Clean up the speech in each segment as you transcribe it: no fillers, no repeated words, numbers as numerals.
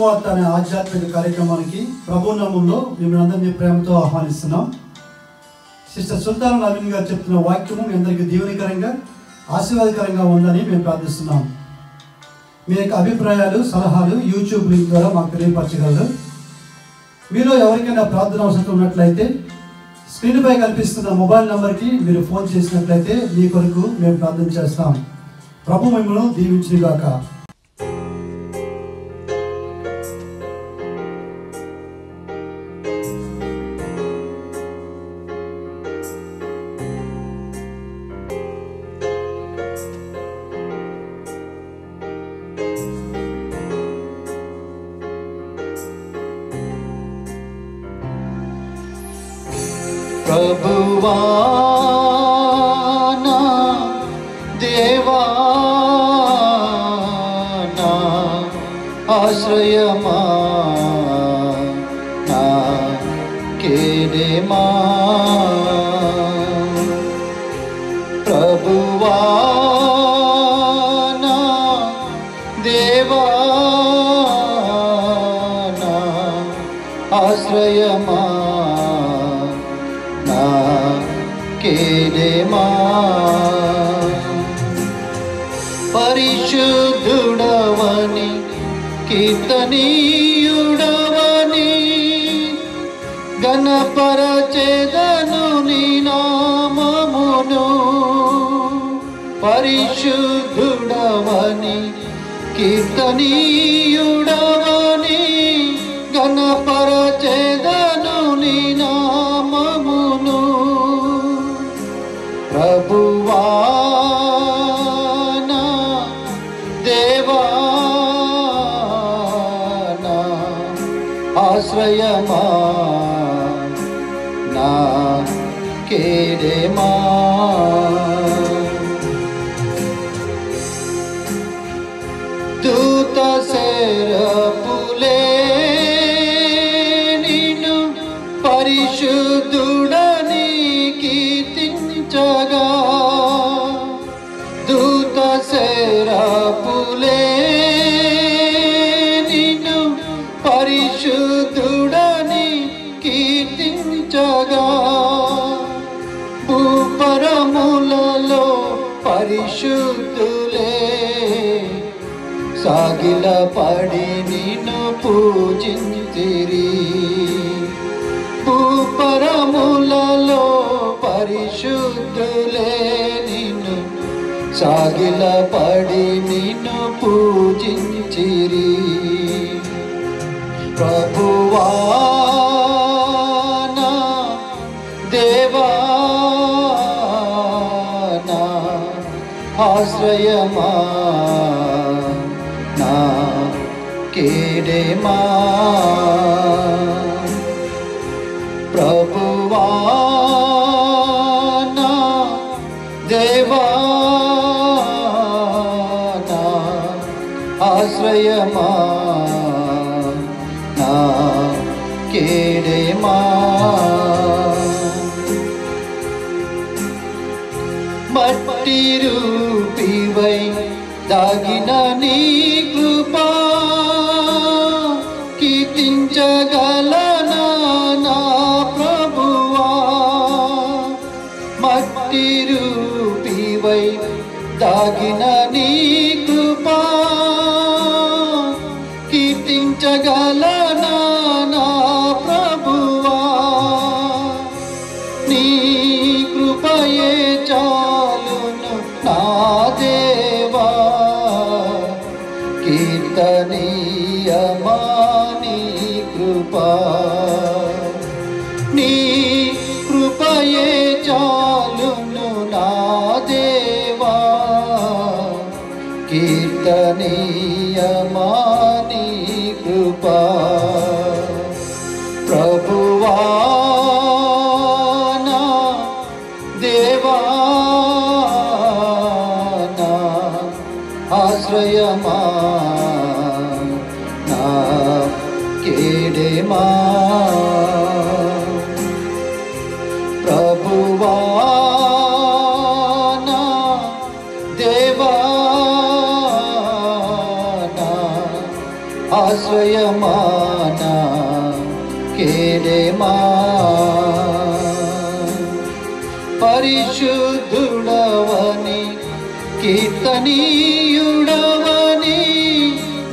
సువార్త అనే ఆధ్యాత్మిక కార్యక్రమానికి ప్రభు నామములో మిమ్మల్ని అందరినీ ప్రేమతో ఆహ్వానిస్తున్నాం. సిస్టర్ సుల్తాన్ నవీన్ గారు చెప్తున్న వాక్యము మీ అందరికీ దీవెనకరంగా ఆశీర్వాదకరంగా ఉందని మేము ప్రార్థిస్తున్నాం. మీ యొక్క అభిప్రాయాలు సలహాలు యూట్యూబ్ లింక్ ద్వారా మాకు తెలియపరచగలరు. మీలో ఎవరికైనా ప్రార్థన అవసరం ఉన్నట్లయితే స్క్రీన్పై కనిపిస్తున్న మొబైల్ నెంబర్కి మీరు ఫోన్ చేసినట్లయితే మీ కొరకు మేము ప్రార్థన చేస్తాం. ప్రభు మిమ్మల్ని దీవించుగాక. ప్రభువా నా దేవా నా ఆశ్రయమా నా కేడెమా ప్రభువా నా దేవా నా ఆశ్రయమా కేడెమా పరిశుద్ధుడవని కీర్తనీయుడవని ఘనపరచెదను నీ నామమును. పరిశుద్ధుడవని కీర్తనీయుడవని ఘనపరచెదను నీ నామమును. ప్రభువా నా దేవా నా ఆశ్రయమా నా కేడెమా దూత సేరపులే నిన్ను పరిశుద్ధుడని కీర్తించగా దూత సేరపులే నిన్ను పరిశుద్ధుడని కీర్తించగా భూపరములలో పరిశుద్ధులే సాగిలపడి నిన్ను పూజించిరి. భూపరములలో పరిశుద్ధులే నిన్ను సాగిలపడి నిన్ను పూజించిరి. ప్రభువా నా దేవా నా ఆశ్రయమా నా కేడెమా ప్రభువా నా దేవా నా ఆశ్రయమా నా కేడెమా మట్టి రూపివై దాగిన నీ కృపా కీర్తించగలనా నా ప్రభువా. మట్టి రూపివై దాగిన నీ కృపా కీర్తించగలనా నా ప్రభువా. నీ కృపయే చాలును నా దేవా కీర్తనీయమా నీ కృపా. నీ కృపయే చాలును నా దేవా కీర్తనీయమా నీ కృపా. ప్రభువా నా దేవా నా ఆశ్రయమా నా కేడెమా. ప్రభువా నా దేవా నా ఆశ్రయమానా కేడేమా పరిశుద్ధుడవని కీర్తనీయుడవని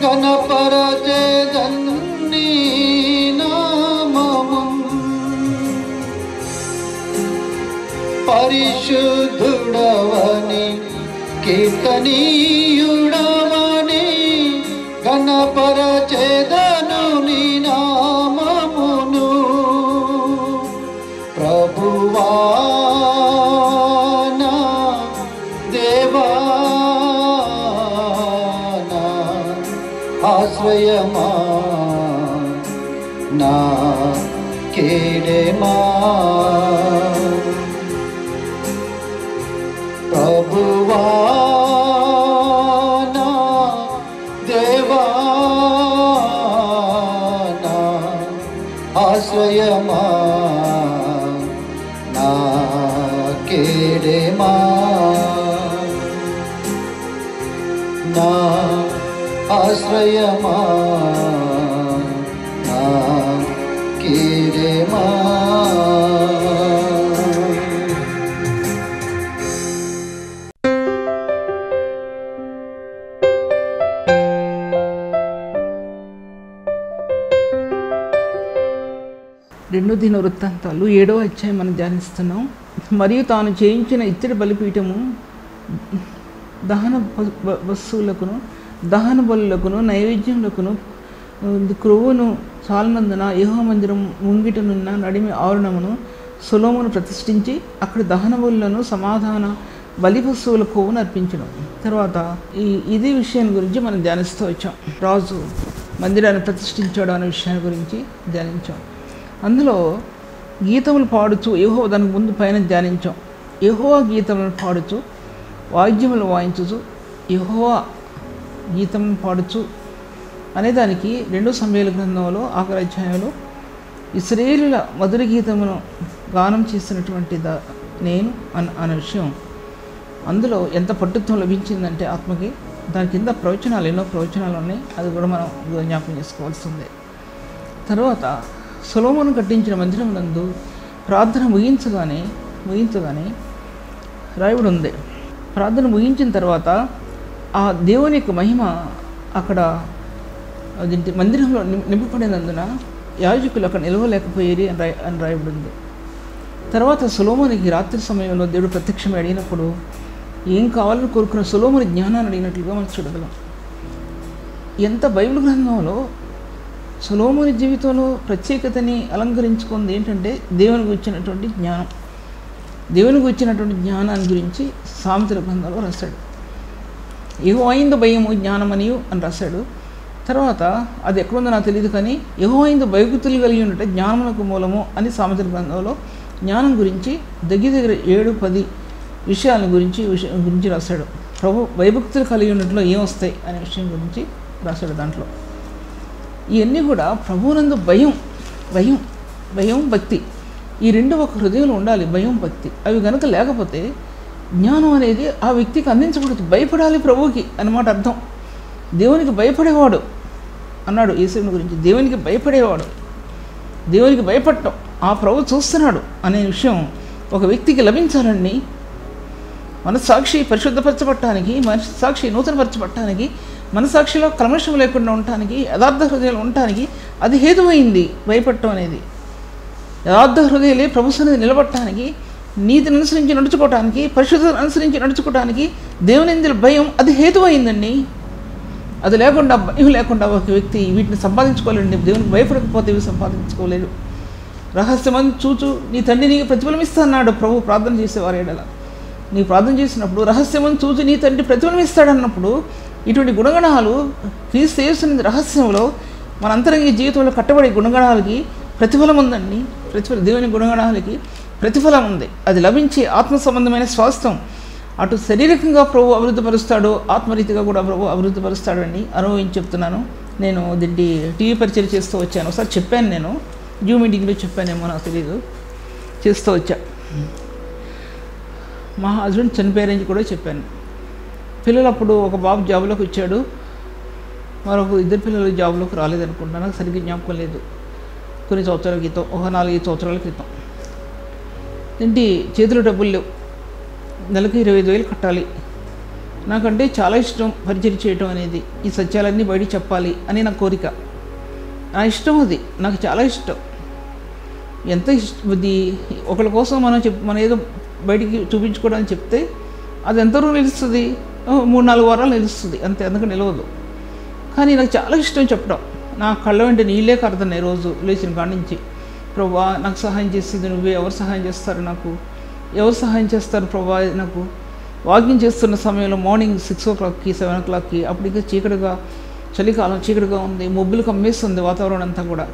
గణపరచెదన్ని నామము పరిశుద్ధుడవని కీర్తనీయుడవని గణపరచెదను నీ నామమును ప్రభువా నా దేవా నా ఆశ్రయమా నా కేడెమా ప్రభువా నా దేవా నా ఆశ్రయమా నా కేడెమా నా ఆశ్రయమా నా కేడెమా రెండో దినవృత్తాంతాలు 7వ అధ్యాయం మనం ధ్యానిస్తున్నాం. మరియు తాను చేయించిన ఇత్తడి బలిపీఠము దహన వస్తువులకును దహన బలులకును నైవేద్యములకును క్రొవ్వును చాలనందున యెహోవా మందిరం ముంగిటనున్న నడిమి ఆవరణమును సొలొమోను ప్రతిష్ఠించి అక్కడ దహన బలులను సమాధాన బలి వస్తువుల కొవ్వును అర్పించడం. తర్వాత ఇదే విషయం గురించి మనం ధ్యానిస్తూ వచ్చాం. రాజు మందిరాన్ని ప్రతిష్ఠించాడు అనే విషయాన్ని గురించి ధ్యానించాం. అందులో గీతములు పాడుచు యెహోవా దానికి ముందు పైన ధ్యానించాం. యెహోవా గీతములను పాడుచు వాద్యములు వాయించుచు యెహోవా గీతములను పాడుచు అనేదానికి 2 సమూయేలు గ్రంథంలో ఆఖరి అధ్యాయంలో ఇశ్రాయేలీయుల మధుర గీతమును గానం చేసినటువంటి నేను అనే విషయం అందులో ఎంత పట్టుత్వం లభించిందంటే ఆత్మకి దాని కింద ప్రవచనాలు ఎన్నో ప్రవచనాలు ఉన్నాయి. అది కూడా మనం జ్ఞాపకం చేసుకోవాల్సిందే. తర్వాత సొలొమోను కట్టించిన మందిరం నందు ప్రార్థన ముగించగానే రాయబడి ఉంది. ప్రార్థన ముగించిన తర్వాత ఆ దేవుని యొక్క మహిమ అక్కడ మందిరంలో నింపబడినందున యాజకులు అక్కడ నిలవలేకపోయేది అని రాయబడి ఉంది. తర్వాత సొలొమోనుకి రాత్రి సమయంలో దేవుడు ప్రత్యక్షమై అడిగినప్పుడు ఏం కావాలని కోరుకున్న సొలొమోను జ్ఞానాన్ని అడిగినట్లుగా మనం చూడగలం. ఎంత బైబిల్ గ్రంథంలో సొలొమోను జీవితంలో ప్రత్యేకతని అలంకరించుకుంది ఏంటంటే దేవుని గురించినటువంటి జ్ఞానం. దేవుని గురించినటువంటి జ్ఞానాన్ని గురించి సామెతల గ్రంథంలో రాశాడు. యెహోవాయందు భయము జ్ఞానమనియు అని రాశాడు. తర్వాత అది ఎక్కడుందో నాకు తెలియదు కానీ యెహోవాయందు భయభక్తులు కలిగి ఉండటే జ్ఞానమునకు మూలము అని సామెతల గ్రంథంలో జ్ఞానం గురించి దగ్గర 7-10 విషయాల గురించి రాశాడు. ప్రభు భయభక్తులు కలిగి ఉన్నట్లో ఏమొస్తాయి అనే విషయం గురించి రాశాడు. దాంట్లో ఇవన్నీ కూడా ప్రభువునందు భయం భక్తి ఈ 2 ఒక హృదయంలో ఉండాలి. భయం భక్తి అవి కనుక లేకపోతే జ్ఞానం అనేది ఆ వ్యక్తికి అందించకూడదు. భయపడాలి ప్రభువుకి అన్నమాట అర్థం. దేవునికి భయపడేవాడు అన్నాడు యేసుని గురించి. దేవునికి భయపడేవాడు, దేవునికి భయపడటం ఆ ప్రభు చూస్తున్నాడు అనే విషయం ఒక వ్యక్తికి లభించాలండి. మనస్సాక్షి పరిశుద్ధపరచబడటానికి, మనస్సాక్షి నూతనపరచబడటానికి, మనస్సాక్షిలో క్రమశం లేకుండా ఉండటానికి, యథార్థ హృదయాలు ఉండటానికి అది హేతువైంది భయపడటం అనేది. యథార్థ హృదయాలే ప్రభు సన్నిధిని నిలబడటానికి, నీతిని అనుసరించి నడుచుకోవటానికి, పరిశుద్ధతను అనుసరించి నడుచుకోవటానికి దేవుని యందు భయం అది హేతువైందండి. అది లేకుండా, భయం లేకుండా ఒక వ్యక్తి వీటిని సంపాదించుకోలేండి. దేవునికి భయపడకపోతే ఇవి సంపాదించుకోలేడు. రహస్యమని చూచు నీ తండ్రి నీకు ప్రతిఫలం ఇస్తాడు ప్రభు ప్రార్థన చేసేవారు ఏడల. నీ ప్రార్థన చేసినప్పుడు రహస్యమని చూచి నీ తండ్రి ప్రతిఫలం ఇస్తాడన్నప్పుడు ఇటువంటి గుణగణాలు క్రీస్తు యేసుని రహస్యంలో మన అంతరంగ జీవితంలో కట్టబడే గుణగణాలకి ప్రతిఫలం ఉందండి. దేవుని గుణగణాలకి ప్రతిఫలం ఉంది. అది లభించే ఆత్మ సంబంధమైన స్వాస్థ్యం. అటు శారీరకంగా ప్రభు అభివృద్ధిపరుస్తాడు, ఆత్మరీతిగా కూడా ప్రభు అభివృద్ధిపరుస్తాడు అని అనుభవించి చెప్తున్నాను. నేను దీన్ని టీవీ పరిచయం చేస్తూ వచ్చాను. ఒకసారి చెప్పాను, నేను జూమ్ మీటింగ్లో చెప్పానేమో నాకు తెలియదు, చేస్తూ వచ్చా. మా హస్బెండ్ చనిపోయారని కూడా చెప్పాను. పిల్లలప్పుడు ఒక బాబు జాబులోకి వచ్చాడు. మరొక 2 పిల్లలు జాబ్లోకి రాలేదనుకుంటా, నాకు సరిగ్గా జ్ఞాపకం లేదు. కొన్ని సంవత్సరాల క్రితం, ఒక 4-5 సంవత్సరాల క్రితం. ఏంటి చేతిలో డబ్బులు లేవు, నెలకు 25,000 కట్టాలి. నాకంటే చాలా ఇష్టం పరిచయం చేయటం అనేది, ఈ సత్యాలన్నీ బయటికి చెప్పాలి అని నా కోరిక, నా ఇష్టం అది, నాకు చాలా ఇష్టం. ఎంత ఇది ఒకరి కోసం మనం ఏదో బయటికి చూపించుకోవడానికి చెప్తే అది ఎంతవరకు నిలుస్తుంది? 3-4 వారాలు నిలుస్తుంది అంతే, అందుకు నిలవదు. కానీ నాకు చాలా ఇష్టం చెప్పడం. నా కళ్ళ వెంట నీళ్ళే కడుతున్నాయి రోజు లేచిన కాడి నుంచి. ప్రభా నాకు సహాయం చేసేది నువ్వే, ఎవరు సహాయం చేస్తారు నాకు, ఎవరు సహాయం చేస్తారు ప్రభా నాకు. వాకింగ్ చేస్తున్న సమయంలో మార్నింగ్ 6 o'clockకి 7 o'clockకి అప్పుడు ఇంకా చీకటిగా, చలికాలం చీకటిగా ఉంది, మబ్బులు కమ్మేస్తుంది వాతావరణం అంతా కూడా.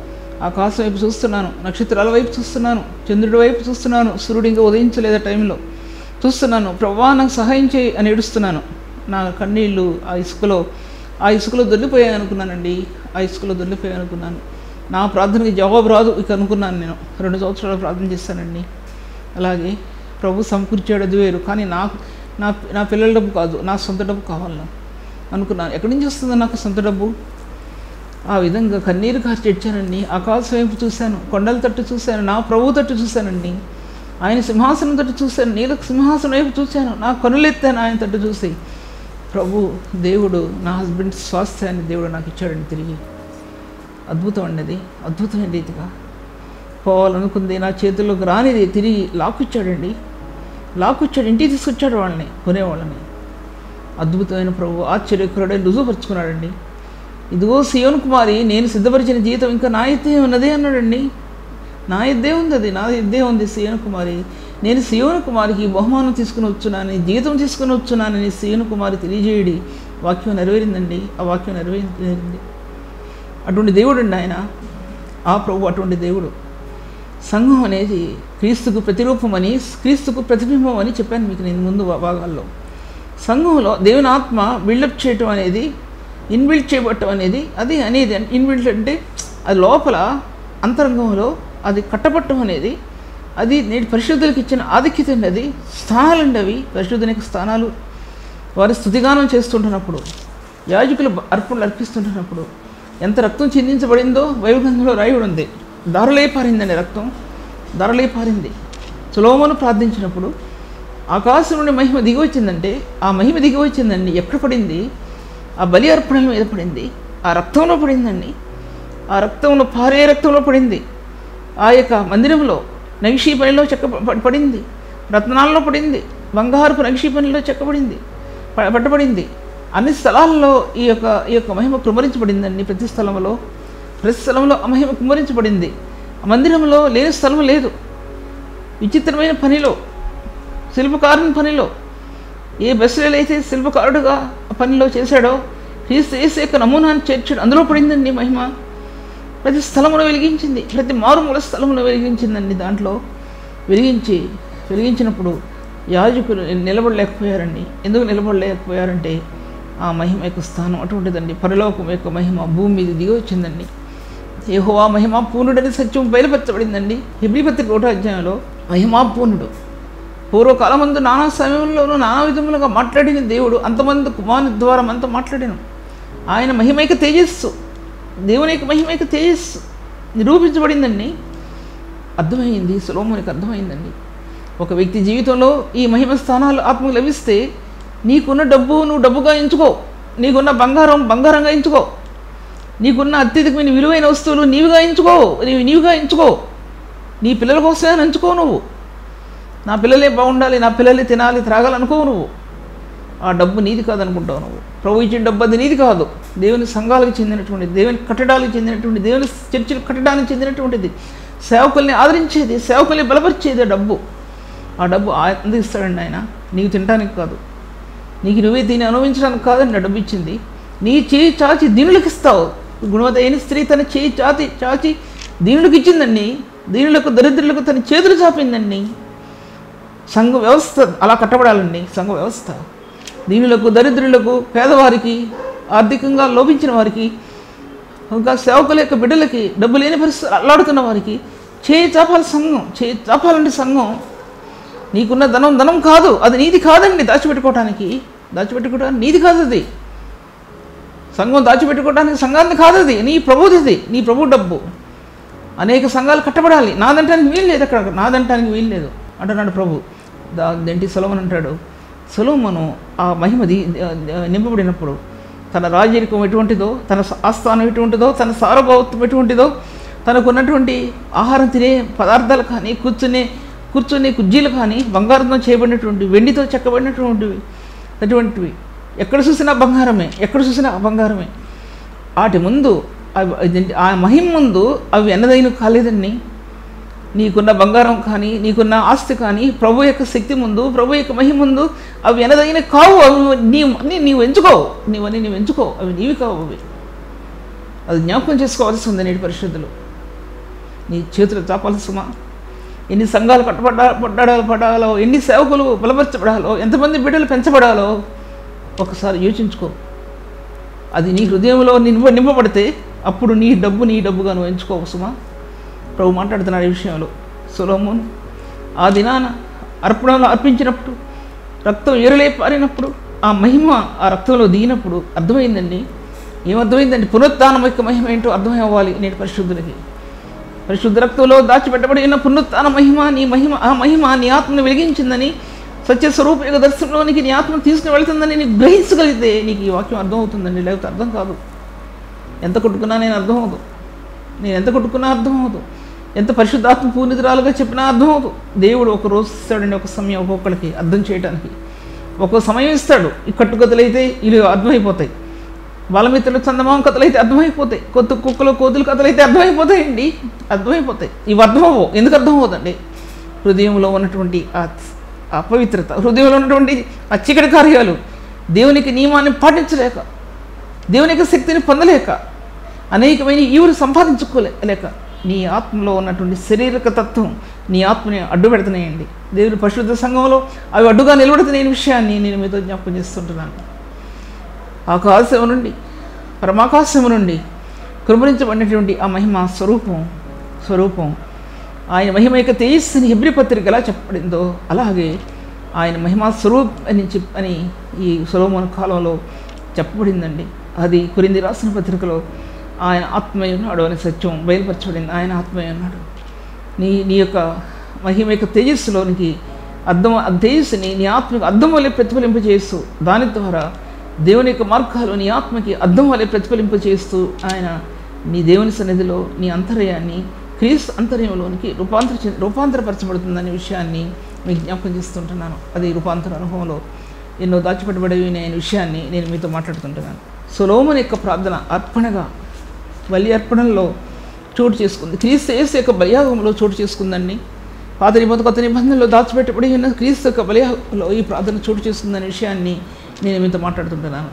ఆకాశం వైపు చూస్తున్నాను, నక్షత్రాల వైపు చూస్తున్నాను, చంద్రుడి వైపు చూస్తున్నాను, సూర్యుడు ఇంకా ఉదయించలేదా టైంలో చూస్తున్నాను. ప్రభా నాకు సహాయం చేయి అని ఏడుస్తున్నాను. నా కన్నీళ్ళు ఆ ఇసుకలో దొల్లిపోయాయి అనుకున్నానండి. ఆ ఇసుకలో దొల్లిపోయాయి అనుకున్నాను. నా ప్రార్థనకి జవాబు రాదు ఇక అనుకున్నాను. నేను 2 సంవత్సరాలు ప్రార్థన చేశానండి. అలాగే ప్రభు సమకూర్చాడు, అది వేరు. కానీ నా పిల్లల డబ్బు కాదు, నా సొంత డబ్బు కావాలను అనుకున్నాను. ఎక్కడి నుంచి వస్తుందో నాకు సొంత డబ్బు? ఆ విధంగా కన్నీరు కార్చి ఇచ్చానండి. ఆకాశం వైపు చూశాను, కొండల తట్టు చూశాను, నా ప్రభు తట్టు చూశానండి. ఆయన సింహాసనం తట్టు చూశాను, నీళ్ళ సింహాసనం వైపు చూశాను, నా కనులెత్తాను ఆయన తట్టు చూసి. ప్రభు దేవుడు నా హస్బెండ్ స్వాస్థ్యాన్ని దేవుడు నాకు ఇచ్చాడండి తిరిగి. అద్భుతం అండి, అది అద్భుతమైన రీతిగా పోవాలనుకుంది నా చేతుల్లోకి రానిది తిరిగి లాక్కొచ్చాడండి. లాక్కొచ్చాడు, ఇంటికి తీసుకొచ్చాడు వాళ్ళని, కొనేవాళ్ళని. అద్భుతమైన ప్రభు ఆశ్చర్యకరుడని రుజువుపరుచుకున్నాడండి. ఇదిగో సియోను కుమారి, నేను సిద్ధపరిచిన జీవితం ఇంకా నా ఎద్దే ఉన్నదే అన్నాడండి. నా ఎద్దే ఉంది, అది నా ఎద్దే ఉంది సియోను కుమారి. నేను సియోను కుమారికి బహుమానం తీసుకుని వచ్చున్నానని, జీతం తీసుకుని వచ్చున్నానని సియోను కుమారి తెలియజేయడి. వాక్యం నెరవేరిందండి. ఆ వాక్యం నెరవేరింది. అటువంటి దేవుడు అండి ఆయన, ఆ ప్రభు అటువంటి దేవుడు. సంఘం అనేది క్రీస్తుకు ప్రతిరూపమని, క్రీస్తుకు ప్రతిబింబం అని చెప్పాను మీకు నేను ముందు భాగాల్లో. సంఘంలో దేవుని ఆత్మ బిల్డప్ చేయటం అనేది, ఇన్బిల్డ్ చేయబట్టం అనేది, అది ఇన్బిల్డ్ అంటే అది లోపల అంతరంగంలో అది కట్టబట్టం అనేది, అది నేటి పరిశుద్ధులకు ఇచ్చిన ఆధిక్యత అండి. అది స్థానాలండి, అవి పరిశుద్ధునికి స్థానాలు. వారి స్తుతిగానం చేస్తుంటున్నప్పుడు, యాజకులు అర్పణలు అర్పిస్తుంటున్నప్పుడు ఎంత రక్తం చిందించబడిందో బైబిల్ గ్రంథంలో రాయబడి ఉంది. ధారలే పారిందండి, రక్తం ధారలే పారింది. సొలొమోను ప్రార్థించినప్పుడు ఆకాశం నుండి మహిమ దిగి వచ్చిందంటే, ఆ మహిమ దిగి వచ్చిందండి ఎక్కడ పడింది? ఆ బలి అర్పణల మీద పడింది, ఆ రక్తంలో పడిందండి. ఆ రక్తంలో, పారే రక్తంలో పడింది. ఆ యొక్క మందిరంలో నగిషీ పనిలో పడింది, రత్నాల్లో పడింది, బంగారపు నగిషీ పనిలో పట్టబడింది. అన్ని స్థలాల్లో ఈ యొక్క మహిమ కుమ్మరించబడిందండి. ప్రతి స్థలంలో ఆ మహిమ కుమ్మరించబడింది. ఆ మందిరంలో లేని స్థలం లేదు. విచిత్రమైన పనిలో, శిల్పకారుని పనిలో, ఏ బెస్లేలు అయితే శిల్పకారుడుగా ఆ పనిలో చేశాడో, క్రీస్తు యేసు యొక్క నమూనాన్ని చేర్చాడు, అందులో పడిందండి మహిమ. ప్రతి స్థలమును వెలిగించింది, ప్రతి మారుమూల స్థలమును వెలిగించిందండి. దాంట్లో వెలిగించినప్పుడు యాజకులు నిలబడలేకపోయారండి. ఎందుకు నిలబడలేకపోయారంటే ఆ మహిమ యొక్క స్థానం అటువంటిదండి. పరలోకం యొక్క మహిమ భూమి మీద దిగి వచ్చిందండి. యెహోవా మహిమ పూర్ణుడని సత్యం బయలుపరచబడిందండి. హెబ్రీ పత్రిక 1వ అధ్యాయంలో మహిమా పూర్ణుడు. పూర్వకాలమందు నానా సమయంలోనూ నానా విధములుగా మాట్లాడిన దేవుడు అంతమంది కుమారుని ద్వారా మనతో మాట్లాడాను. ఆయన మహిమైక తేజస్సు, దేవుని యొక్క మహిమైక తేజస్సు నిరూపించబడిందండి. అర్థమైంది, సొలొమోనుకి అర్థమైందండి. ఒక వ్యక్తి జీవితంలో ఈ మహిమ స్థానాలు ఆత్మకు లభిస్తే, నీకున్న డబ్బు నువ్వు డబ్బుగా ఎంచుకో, నీకున్న బంగారం బంగారంగా ఎంచుకో, నీకున్న అత్యధికమైన విలువైన వస్తువులు నీవుగా ఎంచుకో, నీ పిల్లల కోసమే ఎంచుకో. నువ్వు నా పిల్లలే బాగుండాలి, నా పిల్లలే తినాలి త్రాగాలనుకోవు. నువ్వు ఆ డబ్బు నీది కాదనుకుంటావు. నువ్వు ప్రభు ఇచ్చిన డబ్బు అది నీది కాదు. దేవుని సంఘాలకు చెందినటువంటి, దేవుని కట్టడాలకు చెందినటువంటి, దేవుని చర్చిలు కట్టడానికి చెందినటువంటిది. సేవకుల్ని ఆదరించేది, సేవకుల్ని బలపరిచేది డబ్బు. ఆ డబ్బు అందిస్తాడండి ఆయన, నీకు తినడానికి కాదు, నీకు నువ్వే దీన్ని అనుభవించడానికి కాదండి డబ్బు ఇచ్చింది. నీ చేయి చాచి దీనులకు ఇస్తావు. గుణవతైన స్త్రీ తన చేయి చాచి దీనులకు ఇచ్చిందండి. దీనులకు, దరిద్రులకు తన చేతులు చాపిందండి. సంఘ వ్యవస్థ అలా కట్టబడాలండి. సంఘ వ్యవస్థ దీనులకు, దరిద్రులకు, పేదవారికి, ఆర్థికంగా లోపించిన వారికి, ఇంకా సేవకుల యొక్క బిడ్డలకి, డబ్బు లేని పరిస్థితులు అల్లాడుతున్న వారికి చేయి చాపాలి సంఘం. చేయి చాపాలండి సంఘం. నీకున్న ధనం కాదు, అది నీది కాదండి. దాచిపెట్టుకోవడానికి నీది కాదు. అది సంఘం దాచిపెట్టుకోవడానికి సంఘాన్ని కాదు, అది నీ ప్రభుది, నీ ప్రభు డబ్బు. అనేక సంఘాలు కట్టబడాలి, నాదంటానికి వీలు లేదు, అక్కడ నాదంటానికి వీలు లేదు అంటున్నాడు ప్రభు. దాంటి సొలొమోను అంటాడు, సొలొమోను ఆ మహిమది నింపబడినప్పుడు తన రాజరికం ఎటువంటిదో, తన ఆస్థానం ఎటువంటిదో, తన సార్వభౌమత్వం ఎటువంటిదో, తనకున్నటువంటి ఆహారం తినే పదార్థాలు కానీ, కూర్చునే కుర్జీలు కానీ బంగారంతో చేయబడినటువంటి, వెండితో చెక్కబడినటువంటివి ఎక్కడ చూసినా బంగారమే, ఎక్కడ చూసినా బంగారమే. వాటి ముందు ఆ మహిమ ముందు అవి ఎన్నదైన కాలేదండి. నీకున్న బంగారం కానీ, నీకున్న ఆస్తి కానీ ప్రభు యొక్క శక్తి ముందు, ప్రభు యొక్క మహిమ ముందు అవి ఎన్నదైన కావు. అవి నీవు ఎంచుకోవు, నీవు ఎంచుకో, అవి నీవి కావు. అవి అది జ్ఞాపకం చేసుకోవాల్సి ఉంది నేటి పరిశుద్ధులు. నీ చేతులు చాపాలి సుమా. ఎన్ని సంఘాలు పడాలో, ఎన్ని సేవకులు బలపరచబడాలో, ఎంతమంది బిడ్డలు పెంచబడాలో ఒకసారి యోచించుకో. అది నీ హృదయంలో నింపబడితే అప్పుడు నీ డబ్బుగా నువ్వు ఎంచుకోవు సుమా. ప్రభు మాట్లాడుతున్నాడు ఈ విషయంలో. సొలొమోను ఆ దినాన అర్పణలో అర్పించినప్పుడు, రక్తం ఏరులే పారినప్పుడు, ఆ మహిమ ఆ రక్తంలో దిగినప్పుడు అర్థమైందండి. ఏమర్థమైందండి? పునరుత్థానం యొక్క మహిమ ఏంటో అర్థమై అవ్వాలి నేటి పరిశుద్ధులకి. పరిశుద్ధ రక్తంలో దాచిపెట్టబడిన పునరుత్థాన మహిమ, ఆ మహిమ నీ ఆత్మను వెలిగించిందని, సత్యస్వరూప యొక్క దర్శనంలోనికి నీ ఆత్మను తీసుకుని వెళ్తుందని నీకు గ్రహించగలిగితే నీకు ఈ వాక్యం అర్థమవుతుందండి. లేకపోతే అర్థం కాదు. ఎంత కొట్టుకున్నా నేను అర్థమవుదు, నేను ఎంత కొట్టుకున్నా అర్థమవుదు, ఎంత పరిశుద్ధాత్మ పూర్ణితురాలుగా చెప్పినా అర్థమవుదు. దేవుడు ఒక రోజు ఇస్తాడండి, ఒక సమయం ఒక్కొక్కడికి అర్థం చేయడానికి ఒక్కో సమయం ఇస్తాడు. ఈ కట్టుకథలైతే ఇవి అర్థమైపోతాయి, బాలమిత్రులు చందమామ కథలు అయితే అర్థమైపోతాయి, కొత్త కుక్కలు కోతులు కథలు అయితే అర్థమైపోతాయండి, అర్థమైపోతాయి. ఇవి అర్థమవు. ఎందుకు అర్థమవుతుందండి? హృదయంలో ఉన్నటువంటి ఆ అపవిత్రత, హృదయంలో ఉన్నటువంటి ఆ చీకటి కార్యాలు, దేవునికి నియమాన్ని పాటించలేక, దేవుని యొక్క శక్తిని పొందలేక, అనేకమైన ఈవులు సంపాదించుకోలేక నీ ఆత్మలో ఉన్నటువంటి శారీరక తత్వం నీ ఆత్మని అడ్డు పెడుతున్నాయండి. దేవుని పరిశుద్ధ సంఘంలో అవి అడ్డుగా నిలబడుతున్న విషయాన్ని నేను మీతో జ్ఞాపకం చేస్తుంటున్నాను. ఆకాశం నుండి, పరమాకాశము నుండి కృమరించబడినటువంటి ఆ మహిమ స్వరూపం ఆయన మహిమ యొక్క తేజస్సుని హెబ్రీ పత్రిక ఎలా చెప్పబడిందో అలాగే ఆయన మహిమా స్వరూప్ అని ఈ సొలొమోను కాలంలో చెప్పబడిందండి. అది కొరింథీ రాసిన పత్రికలో ఆయన ఆత్మయ్య ఉన్నాడు అనే సత్యం బయలుపరచబడింది. ఆయన ఆత్మయ్య ఉన్నాడు. నీ యొక్క మహిమ యొక్క తేజస్సులోనికి తేజస్సుని నీ ఆత్మకు అద్దం వల్లే ప్రతిఫలింపజేస్తూ, దాని ద్వారా దేవుని యొక్క మార్గాలు నీ ఆత్మకి అద్దం వల్లే ప్రతిఫలింపజేస్తూ ఆయన నీ దేవుని సన్నిధిలో నీ అంతర్యాన్ని క్రీస్తు అంతర్యంలోనికి రూపాంతరపరచబడుతుందనే విషయాన్ని మీకు జ్ఞాపకం చేస్తుంటున్నాను. అది రూపాంతర అనుభవంలో ఎన్నో దాచిపెట్టబడేవి అనే విషయాన్ని నేను మీతో మాట్లాడుతుంటున్నాను. సొలొమోను యొక్క ప్రార్థన అర్పణగా బలి అర్పణలో చోటు చేసుకుంది. క్రీస్తు యేసు యొక్క బలియాగంలో చోటు చేసుకుందండి. పాత నిబంధన కొత్త నిబంధనలో దాచిపెట్టబడి ఉన్న క్రీస్తు యొక్క బలియాగంలో ఈ ప్రార్థన చోటు చేసుకుందనే విషయాన్ని నేను మీతో మాట్లాడుతుంటున్నాను.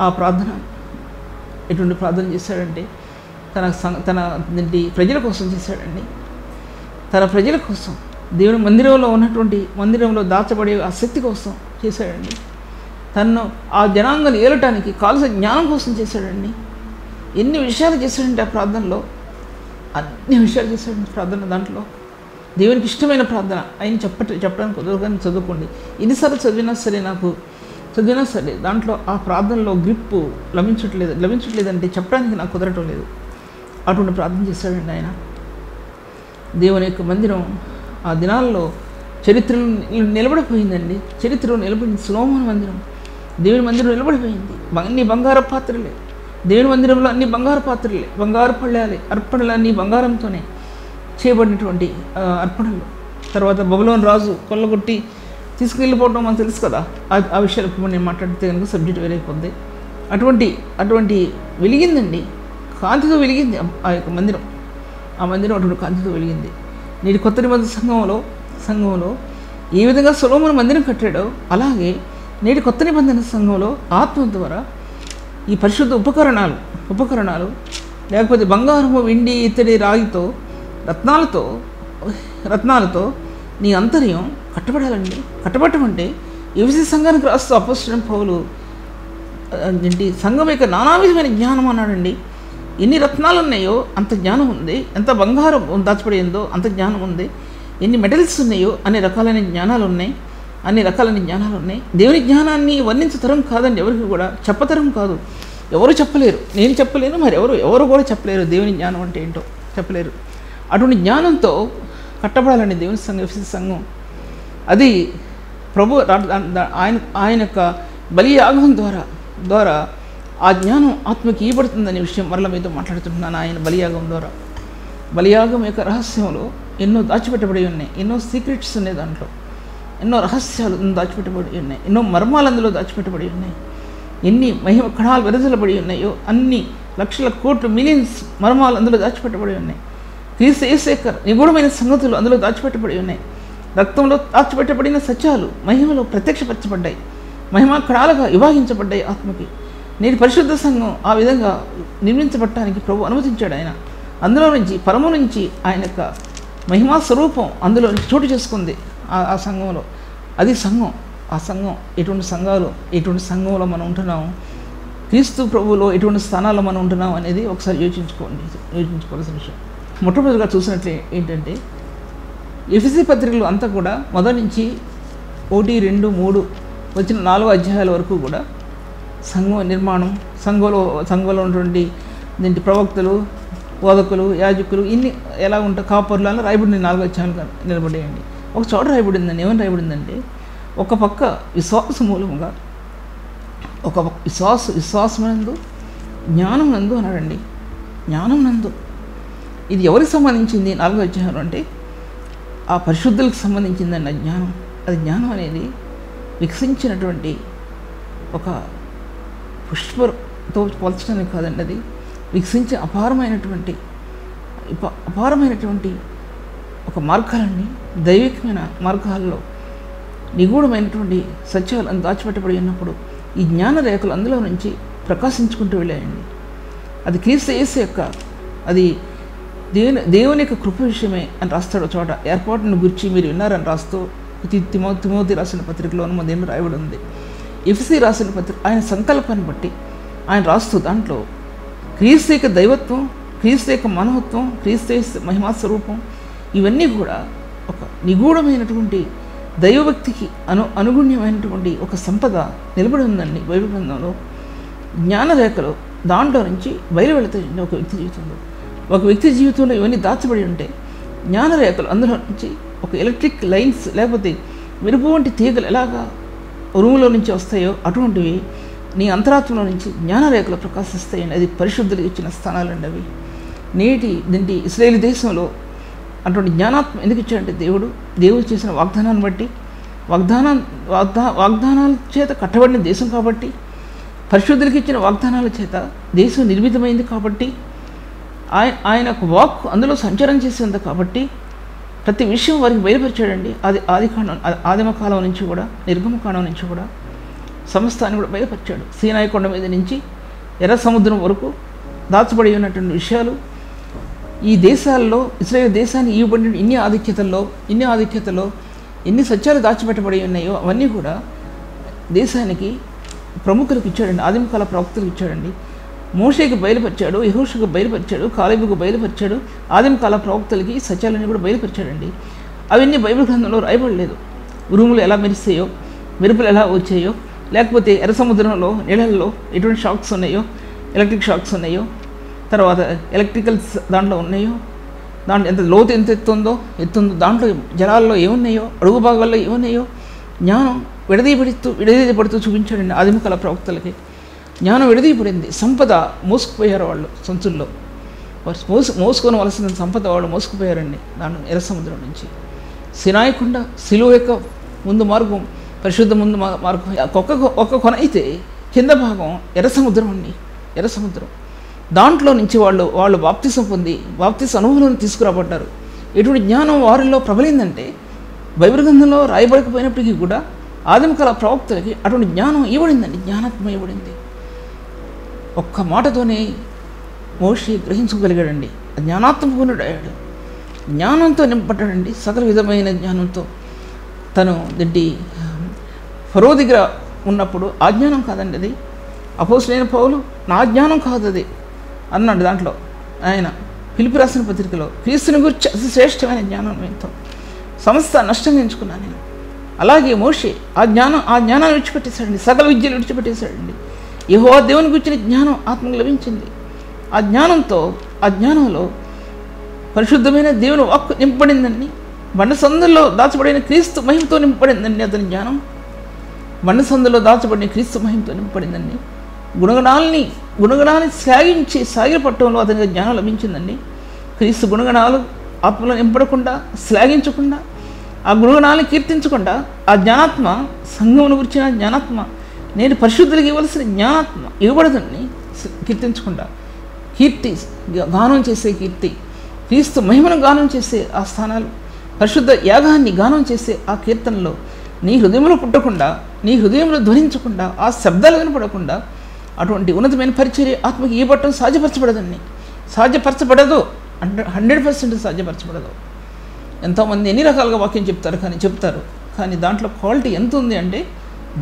ఆ ప్రార్థన ఎటువంటి ప్రార్థన చేశాడంటే తన ప్రజల కోసం చేశాడండి. తన ప్రజల కోసం, దేవుని మందిరంలో దాచబడే ఆ శక్తి కోసం చేశాడండి. తను ఆ జనాంగాన్ని ఏలటానికి కావలసిన జ్ఞానం కోసం చేశాడండి. ఎన్ని విషయాలు చేశాడంటే ఆ ప్రార్థనలో, అన్ని విషయాలు చేశాడండి ప్రార్థన. దాంట్లో దేవునికి ఇష్టమైన ప్రార్థన ఆయన చెప్పడానికి కుదరగానే చదువుకోండి. ఎన్నిసార్లు చదివినా సరే దాంట్లో ఆ ప్రార్థనలో గ్రిప్పు లభించట్లేదంటే చెప్పడానికి నాకు కుదరటం లేదు. అటువంటి ప్రార్థన చేశాడండి ఆయన. దేవుని యొక్క మందిరం ఆ దినాల్లో చరిత్రలో నిలబడిపోయిందండి. చరిత్రలో నిలబడింది సొలొమోను మందిరం. దేవుని మందిరం నిలబడిపోయింది. అన్ని బంగారు పాత్రలే. దేవుని మందిరంలో అన్ని బంగారు పాత్రలే, బంగారు పళ్ళాలి, అర్పణలు అన్నీ బంగారంతోనే చేయబడినటువంటి అర్పణలు. తర్వాత బబులోను రాజు కొల్లగొట్టి తీసుకెళ్ళిపోవడం మనకు తెలుసు కదా. ఆ విషయాలు ఇప్పుడు నేను మాట్లాడితే కనుక సబ్జెక్ట్ వేరైపోద్ది. అటువంటి వెలిగిందండి, కాంతితో వెలిగింది ఆ యొక్క మందిరం. ఆ మందిరం అటువంటి కాంతితో వెలిగింది. నేటి కొత్త నిబంధన సంఘంలో ఏ విధంగా సొలొమోను మందిరం కట్టాడో అలాగే నేటి కొత్త నిబంధన సంఘంలో ఆత్మ ద్వారా ఈ పరిశుద్ధ ఉపకరణాలు లేకపోతే బంగారము, వెండి, ఇత్తడి, రాగితో, రత్నాలతో నీ అంతర్యం కట్టబడాలండి. కట్టబడటం అంటే ఎఫెసీ సంఘానికి రాస్తూ అపోస్తలుడైన పౌలు సంఘం యొక్క నానా విధమైన జ్ఞానం అన్నాడండి. ఎన్ని రత్నాలు ఉన్నాయో అంత జ్ఞానం ఉంది, ఎంత బంగారం దాచిపడిందో అంత జ్ఞానం ఉంది, ఎన్ని మెటల్స్ ఉన్నాయో అన్ని రకాలైన జ్ఞానాలు ఉన్నాయి. అన్ని రకాలైన జ్ఞానాలు ఉన్నాయి. దేవుని జ్ఞానాన్ని వర్ణించతరం కాదండి, ఎవరికి కూడా చెప్పతరం కాదు. ఎవరు చెప్పలేరు, నేను చెప్పలేను, మరి ఎవరు కూడా చెప్పలేరు దేవుని జ్ఞానం అంటే ఏంటో చెప్పలేరు. అటువంటి జ్ఞానంతో కట్టబడాలండి దేవుని సంఘం, ఎఫెసీ సంఘం. అది ప్రభు ఆయన యొక్క బలియాగం ద్వారా ఆ జ్ఞానం ఆత్మకి ఇవ్వబడుతుందనే విషయం మరల మీతో మాట్లాడుతున్నాను. ఆయన బలియాగం ద్వారా, బలియాగం యొక్క రహస్యంలో ఎన్నో దాచిపెట్టబడి ఉన్నాయి, ఎన్నో సీక్రెట్స్ ఉన్నాయి, దాంట్లో ఎన్నో రహస్యాలు దాచిపెట్టబడి ఉన్నాయి, ఎన్నో మర్మాలు అందులో దాచిపెట్టబడి ఉన్నాయి. ఎన్ని మహిమ కణాలు వెదజలబడి ఉన్నాయో అన్ని లక్షల కోట్లు మిలియన్స్ మర్మాలు అందులో దాచిపెట్టబడి ఉన్నాయి. క్రీస్తు యేసు యొక్క నిగూఢమైన సంగతులు అందులో దాచిపెట్టబడి ఉన్నాయి. రక్తంలో దాచిపెట్టబడిన సత్యాలు మహిమలో ప్రత్యక్షపరచబడ్డాయి, మహిమా కణాలుగా విభాగించబడ్డాయి ఆత్మకి. నేటి పరిశుద్ధ సంఘం ఆ విధంగా నిర్మించబడటానికి ప్రభు అనుమతించాడు. ఆయన అందులో నుంచి పరము నుంచి ఆయన యొక్క మహిమా స్వరూపం అందులో నుంచి చోటు చేసుకుంది ఆ సంఘంలో. అది సంఘం. ఆ సంఘం ఎటువంటి సంఘంలో మనం ఉంటున్నాము, క్రీస్తు ప్రభువులో ఎటువంటి స్థానాల్లో మనం ఉంటున్నాం అనేది ఒకసారి యోచించుకోవాల్సిన విషయం. మొట్టమొదటిగా చూసినట్లే ఏంటంటే ఎఫెసీ పత్రికలు అంతా కూడా మొదటి నుంచి 1, 2, 3 వచ్చిన 4 అధ్యాయాల వరకు కూడా సంఘం నిర్మాణం, సంఘంలో ఉన్నటువంటి దీంట్లో ప్రవక్తలు, బోధకులు, యాజకులు ఇన్ని ఎలా ఉంటాయి, కాపర్లు అలా రాయబడిన 4 అధ్యాయాలు నిలబడేయండి. ఒక చోట రాయబడిందండి. ఏమని రాయబడిందంటే, ఒక పక్క విశ్వాస మూలముగా, ఒక విశ్వాసమునందు జ్ఞానం నందు అన్నాడండి. జ్ఞానం నందు ఇది ఎవరికి సంబంధించింది? 4వ అధ్యాయం అంటే ఆ పరిశుద్ధులకు సంబంధించిందండి ఆ జ్ఞానం. అది జ్ఞానం అనేది వికసించినటువంటి ఒక పుష్పతో పోల్చడానికి కాదండి, అది వికసించే అపారమైనటువంటి ఒక మార్గాలన్నీ దైవికమైన మార్గాల్లో నిగూఢమైనటువంటి సత్యాలు దాచిపెట్టబడి ఉన్నప్పుడు ఈ జ్ఞాన రేఖలు అందులో నుంచి ప్రకాశించుకుంటూ వెళ్ళాయండి. అది క్రీస్తు యేసు యొక్క, అది దేవుని యొక్క కృప విషయమే అని రాస్తాడు. చోట ఏర్పాటును గురించి మీరు విన్నారని రాస్తూ తిమోతి రాసిన పత్రికలో దేని రాయబడి ఉంది. ఎఫెసీ రాసిన పత్రిక ఆయన సంకల్పాన్ని బట్టి ఆయన రాస్తూ దాంట్లో క్రీస్తు యొక్క దైవత్వం, క్రీస్తు యొక్క మనోహత్వం, క్రీస్తు యొక్క మహిమా స్వరూపం ఇవన్నీ కూడా ఒక నిగూఢమైనటువంటి దైవభక్తికి అనుగుణ్యమైనటువంటి ఒక సంపద నిలబడి ఉందండి బైబిల్ గ్రంథంలో. జ్ఞానరేఖలు దాంట్లో నుంచి బయలు వెళతాయండి. ఒక వ్యక్తి జీవితంలో ఇవన్నీ దాచబడి ఉంటే జ్ఞానరేఖలు అందులో నుంచి ఒక ఎలక్ట్రిక్ లైన్స్ లేకపోతే మెరుపు వంటి తీగలు ఎలాగా రూములో నుంచి వస్తాయో అటువంటివి నీ అంతరాత్మలో నుంచి జ్ఞానరేఖలు ప్రకాశిస్తాయండి. అది పరిశుద్ధులు ఇచ్చిన స్థానాలండి అవి. దీంటి ఇశ్రాయేలు దేశంలో అటువంటి జ్ఞానాత్మ ఎందుకు ఇచ్చాడంటే దేవుడు చేసిన వాగ్దానాన్ని బట్టి, వాగ్దానాల చేత కట్టబడిన దేశం కాబట్టి, పరిశుద్ధులకి ఇచ్చిన వాగ్దానాల చేత దేశం నిర్మితమైంది కాబట్టి, ఆయన ఒక వాక్ అందులో సంచారం చేసేంత కాబట్టి ప్రతి విషయం వారికి బయలుపరిచాడండి. అది ఆదిమ కాలం నుంచి కూడా, నిర్గమ కాలం నుంచి కూడా సమస్తాన్ని కూడా బయలుపరిచాడు. సీనాయి కొండ మీద నుంచి ఎర్ర సముద్రం వరకు దాచబడి ఉన్నటువంటి విషయాలు ఈ దేశాల్లో, ఇశ్రాయేలు దేశాన్ని ఇవ్వబడిన ఇన్ని ఆధిక్యతల్లో ఎన్ని సత్యాలు దాచిపెట్టబడి ఉన్నాయో అవన్నీ కూడా దేశానికి ప్రముఖులకు ఇచ్చాడండి. ఆదిమకాల ప్రవక్తలకు ఇచ్చాడండి. మోషేకి బయలుపరిచాడు, యెహోషుకు బయలుపరిచాడు, కాలేబుకు బయలుపరిచాడు. ఆదిమకాల ప్రవక్తలకి సత్యాలన్నీ కూడా బయలుపరిచాడండి. అవన్నీ బైబిల్ గ్రంథంలో రాయబడలేదు. ఉరుములు ఎలా మెరిస్తాయో, మెరుపులు ఎలా వచ్చాయో, లేకపోతే ఎర్ర సముద్రంలో నీళ్ళల్లో ఎటువంటి షాక్స్ ఉన్నాయో, ఎలక్ట్రిక్ షాక్స్ ఉన్నాయో, తర్వాత ఎలక్ట్రికల్స్ దాంట్లో ఉన్నాయో, దాంట్లో ఎంత లోతు ఎత్తుందో దాంట్లో జలాల్లో ఏమున్నాయో, అడుగు భాగాల్లో ఏమున్నాయో జ్ఞానం విడదీయబడుతూ చూపించాడండి. ఆదిమకాల ప్రవక్తలకి జ్ఞానం విడదీయబడింది. సంపద మోసుకుపోయారు వాళ్ళు సంచుల్లో. మోసుకోవలసిన సంపద వాళ్ళు మోసుకుపోయారండి దాంట్లో ఎర్ర సముద్రం నుంచి. సినాయి కొండ, సిలువ యొక్క ముందు మార్గం, పరిశుద్ధ ముందు మార్గం ఒక్క కొన అయితే కింద భాగం ఎర్ర సముద్రం అండి. ఎర్ర సముద్రం దాంట్లో నుంచి వాళ్ళు బాప్తిసం పొంది బాప్తిస అనుభవాలను తీసుకురాబడ్డారు. ఎటువంటి జ్ఞానం వారిలో ప్రబలిందంటే బైబిల్ గ్రంథంలో రాయబడకపోయినప్పటికీ కూడా ఆదిమకాల ప్రవక్తలకి అటువంటి జ్ఞానం ఇవ్వబడిందండి. జ్ఞానాత్మ ఇవ్వబడింది. ఒక్క మాటతోనే మోషే గ్రహించగలిగాడండి. జ్ఞానాత్మకునుడు అయ్యాడు. జ్ఞానంతో నింపడ్డాడండి. సకల విధమైన జ్ఞానంతో తను ఫరో దగ్గర ఉన్నప్పుడు ఆ జ్ఞానం కాదండి అది. అపోస్తలుడైన పౌలు నా జ్ఞానం కాదు అది అన్నాడు. దాంట్లో ఆయన ఫిలిప్పీ రాసిన పత్రికలో క్రీస్తుని గురించి అతి శ్రేష్టమైన జ్ఞానం ఎంతో సమస్త నష్టంగా ఎంచుకున్నాను నేను. అలాగే మోషే ఆ జ్ఞానాన్ని విడిచిపెట్టేశాడండి, సకల విద్యలు విడిచిపెట్టేశాడండి. యెహోవా దేవునికి వచ్చిన జ్ఞానం ఆత్మకు లభించింది. ఆ జ్ఞానంలో పరిశుద్ధమైన దేవుని వాక్కు నింపబడిందండి. బండసందుల్లో దాచబడిన క్రీస్తు మహిమతో నింపబడిందండి అతని జ్ఞానం. బండసందులో దాచబడిన క్రీస్తు మహిమతో నింపబడిందండి. గుణగణాన్ని శ్లాఘించి సాగిలపట్టడంలో అతనికి జ్ఞానం లభించిందండి. క్రీస్తు గుణగణాలు ఆత్మలో నింపడకుండా, శ్లాఘించకుండా, ఆ గుణగణాలను కీర్తించకుండా, ఆ జ్ఞానాత్మ సంఘమును గురించిన జ్ఞానాత్మ, నేను పరిశుద్ధులకు ఇవ్వాల్సిన జ్ఞానాత్మ ఇవ్వబడదండి. కీర్తించకుండా గానం చేసే కీర్తి, క్రీస్తు మహిమను గానం చేసే ఆ స్థానాలు, పరిశుద్ధ యాగాన్ని గానం చేసే ఆ కీర్తనలో నీ హృదయంలో పుట్టకుండా, నీ హృదయంలో ధ్వనించకుండా, ఆ శబ్దాలు వినపడకుండా అటువంటి ఉన్నతమైన పరిచర్య ఆత్మకి ఇవ్వటం సాధ్యపరచబడదండి. సాధ్యపరచబడదు, 100% సాధ్యపరచబడదు. ఎంతోమంది ఎన్ని రకాలుగా వాక్యం చెప్తారు కానీ దాంట్లో క్వాలిటీ ఎంత ఉంది అంటే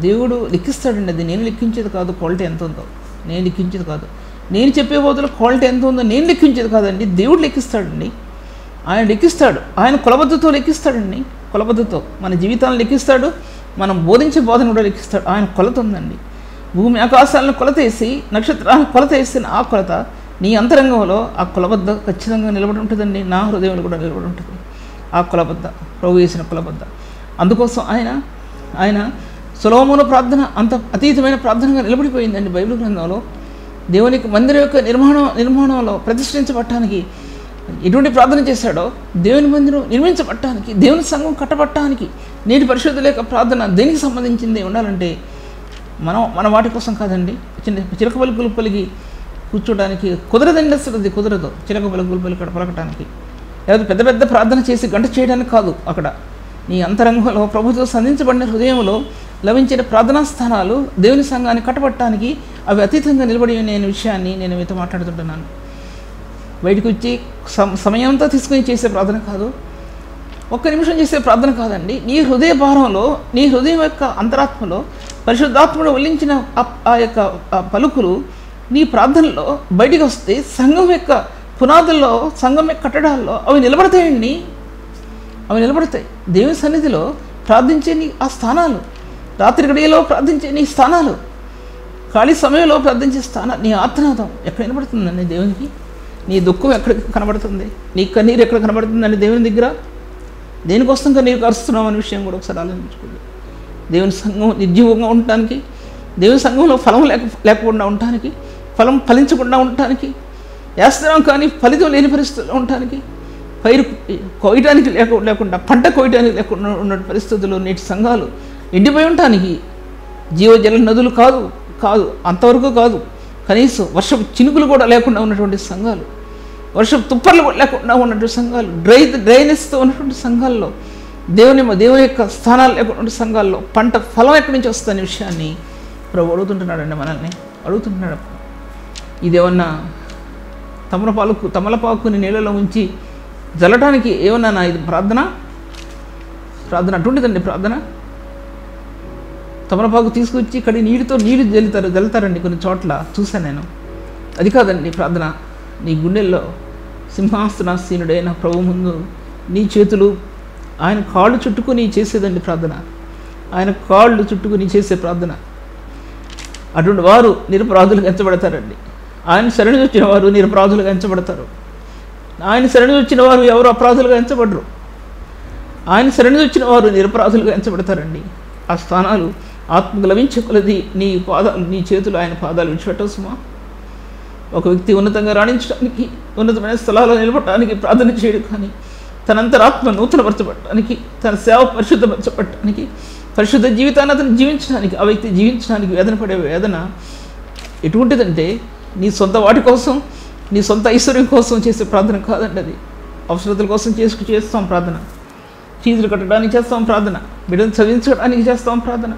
దేవుడు లెక్కిస్తాడండి. అది నేను లెక్కించేది కాదు. క్వాలిటీ ఎంత ఉందో నేను లెక్కించేది కాదు. నేను చెప్పే బోధలో క్వాలిటీ ఎంత ఉందో నేను లెక్కించేది కాదండి, దేవుడు లెక్కిస్తాడండి. ఆయన లెక్కిస్తాడు, ఆయన కొలబద్దతో లెక్కిస్తాడండి. కొలబద్దతో మన జీవితాలను లెక్కిస్తాడు, మనం బోధించే బోధన కూడా లెక్కిస్తాడు. ఆయన కొలత ఉందండి. భూమి ఆకాశాలను కొలత వేసి నక్షత్రాలను కొలత వేసిన ఆ కొలత నీ అంతరంగంలో ఆ కొలబద్ద ఖచ్చితంగా నిలబడి ఉంటుందండి. నా హృదయంలో కూడా నిలబడి ఉంటుంది ఆ కొలబద్ద, ప్రభు వేసిన కొలబద్ద. అందుకోసం ఆయన సొలొమోను ప్రార్థన అంత అతీతమైన ప్రార్థనగా నిలబడిపోయిందండి బైబిల్ గ్రంథంలో. దేవునికి మందిరం యొక్క నిర్మాణంలో ప్రతిష్ఠించబడటానికి ఎటువంటి ప్రార్థన చేశాడో, దేవుని మందిరం నిర్మించబడటానికి, దేవుని సంఘం కట్టబడటానికి నేటి పరిశుద్ధుల యొక్క ప్రార్థన దేనికి సంబంధించింది ఉండాలంటే మన వాటి కోసం కాదండి. చిలక పలుకులు పలికి కూర్చోడానికి కుదరదండి, అసలు అది కుదరదు. చిలక పలుకులు పలికి పలకటానికి, లేకపోతే పెద్ద పెద్ద ప్రార్థన చేసి గంట చేయడానికి కాదు. అక్కడ నీ అంతరంగంలో ప్రభుతో సంధించబడిన హృదయంలో లభించిన ప్రార్థనా స్థానాలు దేవుని సంఘాన్ని కట్టబట్టడానికి అవి అతీతంగా నిలబడి అనే విషయాన్ని నేను మీతో మాట్లాడుతుంటున్నాను. బయటకు వచ్చి సమయంతో తీసుకుని చేసే ప్రార్థన కాదు, ఒక్క నిమిషం చేసే ప్రార్థన కాదండి. నీ హృదయ భారంలో, నీ హృదయం యొక్క అంతరాత్మలో పరిశుద్ధాత్మను వల్లించిన ఆ యొక్క పలుకులు నీ ప్రార్థనలో బయటికి వస్తే సంఘం యొక్క పునాదుల్లో, సంఘం యొక్క కట్టడాల్లో అవి నిలబడతాయండి. అవి నిలబడతాయి. దేవుని సన్నిధిలో ప్రార్థించే నీ ఆ స్థానాలు, రాత్రి గడియలో ప్రార్థించే నీ స్థానాలు, ఖాళీ సమయంలో ప్రార్థించే స్థానాలు, నీ ఆర్తనాదం ఎక్కడ వినబడుతుందండి దేవునికి? నీ దుఃఖం ఎక్కడ కనబడుతుంది? నీ కన్నీరు ఎక్కడ కనబడుతుందండి దేవుని దగ్గర? దేనికోసం కన్నీరు కరుస్తున్నావు అనే విషయం కూడా ఒకసారి ఆలోచించుకోండి. దేవుని సంఘం నిర్జీవంగా ఉండటానికి, దేవుని సంఘంలో ఫలం లేకుండా ఉండటానికి, ఫలం ఫలించకుండా ఉండటానికి, వేస్తున్నాం కానీ ఫలితం లేని పరిస్థితుల్లో ఉండటానికి, పైరు కోయటానికి లేకుండా, పంట కోయటానికి లేకుండా ఉన్న పరిస్థితుల్లో నేటి సంఘాలు ఎండిపోయి ఉండటానికి, జీవజల నదులు కాదు అంతవరకు కాదు, కనీసం వర్షపు చినుకులు కూడా లేకుండా ఉన్నటువంటి సంఘాలు, వర్షపు తుప్పర్లు కూడా లేకుండా ఉన్నటువంటి సంఘాలు, డ్రైనెస్తో ఉన్నటువంటి సంఘాల్లో, దేవుని యొక్క స్థానాలు లేకుండా సంఘాల్లో పంట ఫలం ఎక్కడి నుంచి వస్తుందనే విషయాన్ని ప్రభు అడుగుతుంటున్నాడండి, మనల్ని అడుగుతుంటున్నాడు. ఇదేమన్నా తమలపాకుని నీళ్ళలో ఉంచి జల్లటానికి ఏమన్నా నా ఇది ప్రార్థన అటువంటిదండి. ప్రార్థన తమలపాకు తీసుకొచ్చి ఇక్కడ నీళ్ళు జల్లుతారండి కొన్ని చోట్ల చూశాను నేను. అది కాదండి ప్రార్థన. నీ గుండెల్లో సింహాసనాసీనుడైన ప్రభు ముందు నీ చేతులు ఆయన కాళ్ళు చుట్టుకుని చేసేదండి ప్రార్థన. ఆయన కాళ్ళు చుట్టుకుని చేసే ప్రార్థన. అటువంటి వారు నిరపరాధులుగా ఎంచబడతారండి. ఆయన శరణి వచ్చిన వారు నిరపరాధులుగా ఎంచబడతారు. ఆయన శరణి వచ్చిన వారు ఎవరు అపరాధులుగా ఎంచబడరు. ఆయన శరణి వచ్చిన వారు నిరపరాధులుగా ఎంచబడతారండి. ఆ స్థానాలు ఆత్మకు లభించే కొలది నీ చేతులు ఆయన పాదాలు విడిచిపెట్టవసమా? ఒక వ్యక్తి ఉన్నతంగా రాణించడానికి, ఉన్నతమైన స్థలాల్లో నిలబడటానికి ప్రార్థన చేయడు, కానీ తన అంతరాత్మ నూతనపరచబడటానికి, తన సేవ పరిశుద్ధపరచబడటానికి, పరిశుద్ధ జీవితాన్ని అతను జీవించడానికి, ఆ వ్యక్తి జీవించడానికి వేదన పడే వేదన ఎటువంటిదంటే నీ సొంత వాటి కోసం, నీ సొంత ఐశ్వర్యం కోసం చేసే ప్రార్థన కాదండి. అది అవసరతల కోసం చేస్తాం ప్రార్థన. ఫీజులు కట్టడానికి చేస్తాం ప్రార్థన, బిడ్డను చదివించడానికి చేస్తాం ప్రార్థన,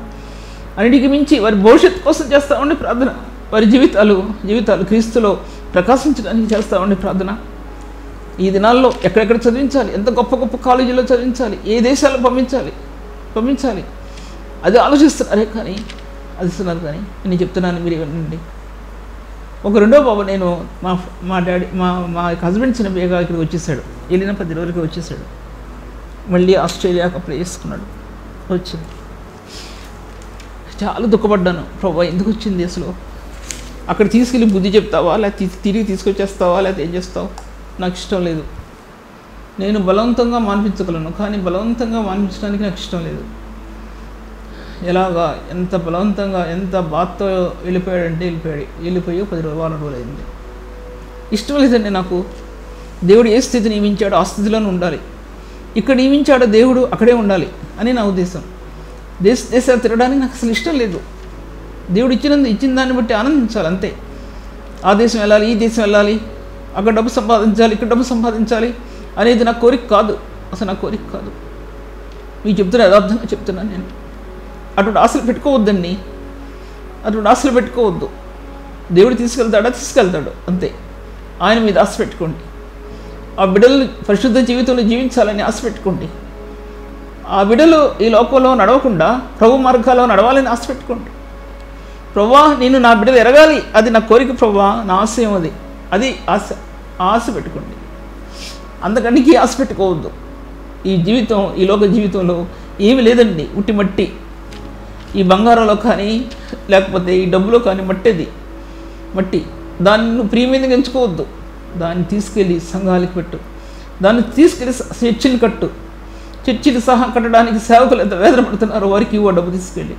అన్నిటికీ మించి వారి భవిష్యత్తు కోసం చేస్తామండి ప్రార్థన, వారి జీవితాలు క్రీస్తులో ప్రకాశించడానికి చేస్తామండి ప్రార్థన. ఈ దినాల్లో ఎక్కడెక్కడ చదివించాలి, ఎంత గొప్ప గొప్ప కాలేజీలో చదివించాలి, ఏ దేశాల్లో పంపించాలి అది ఆలోచిస్తున్నారే కానీ నేను చెప్తున్నాను, మీరు ఇవ్వండి. ఒక రెండో బాబు, నేను మా డాడీ మా హస్బెండ్ చిన్నగా ఇక్కడికి వచ్చేసాడు, వెళ్ళిన 10 రోజులకి వచ్చేసాడు. మళ్ళీ ఆస్ట్రేలియాకి అప్లై చేసుకున్నాడు. వచ్చింది. చాలా దుఃఖపడ్డాను. ప్రభు ఎందుకు వచ్చింది అసలు? అక్కడ తీసుకెళ్ళి బుద్ధి చెప్తావా, లేకపోతే తిరిగి తీసుకొచ్చేస్తావా, లేకపోతే ఏం చేస్తావు? నాకు ఇష్టం లేదు. నేను బలవంతంగా మాన్పించగలను, కానీ బలవంతంగా మాన్పించడానికి నాకు ఇష్టం లేదు. ఎలాగా, ఎంత బలవంతంగా, ఎంత బాధతో వెళ్ళిపోయాడంటే వెళ్ళిపోయి 10 వారం రోజులు అయింది. ఇష్టం లేదండి నాకు. దేవుడు ఏ స్థితి నియమించాడో ఆ స్థితిలోనే ఉండాలి. ఇక్కడ నియమించాడో దేవుడు అక్కడే ఉండాలి అని నా ఉద్దేశం. దేశాలు తిరగడానికి నాకు అసలు ఇష్టం లేదు. దేవుడు ఇచ్చిన దాన్ని బట్టి ఆనందించాలి అంతే. ఆ దేశం వెళ్ళాలి, ఈ దేశం వెళ్ళాలి, అక్కడ డబ్బు సంపాదించాలి, ఇక్కడ డబ్బు సంపాదించాలి అనేది నా కోరిక కాదు. అసలు నా కోరిక కాదు. మీకు చెప్తున్నా, యథార్థంగా చెప్తున్నాను నేను. అటువంటి ఆశలు పెట్టుకోవద్దండి. అటువంటి ఆశలు పెట్టుకోవద్దు. దేవుడు తీసుకెళ్తాడు అంతే. ఆయన మీద ఆశ పెట్టుకోండి. ఆ బిడ్డలు పరిశుద్ధ జీవితంలో జీవించాలని ఆశ పెట్టుకోండి. ఆ బిడ్డలు ఈ లోకంలో నడవకుండా ప్రభు మార్గాల్లో నడవాలని ఆశ పెట్టుకోండి. ప్రభువా, నేను నా బిడ్డలు ఎరగాలి, అది నా కోరిక ప్రభువా, నా ఆశయం అది ఆశ పెట్టుకోండి. అందుకని ఆశ పెట్టుకోవద్దు. ఈ లోక జీవితంలో ఏమి లేదండి, ఉట్టి మట్టి. ఈ బంగారంలో కానీ లేకపోతే ఈ డబ్బులో కానీ మట్టి. దాన్ని నువ్వు ప్రియమైనగా ఎంచుకోవద్దు. దాన్ని తీసుకెళ్ళి సంఘాలకు పెట్టు. దాన్ని తీసుకెళ్ళి చర్చిని కట్టు. చర్చిని సహా కట్టడానికి సేవకులు ఎంత వేదన పడుతున్నారో వారికి ఇవ్వ డబ్బు తీసుకెళ్ళి.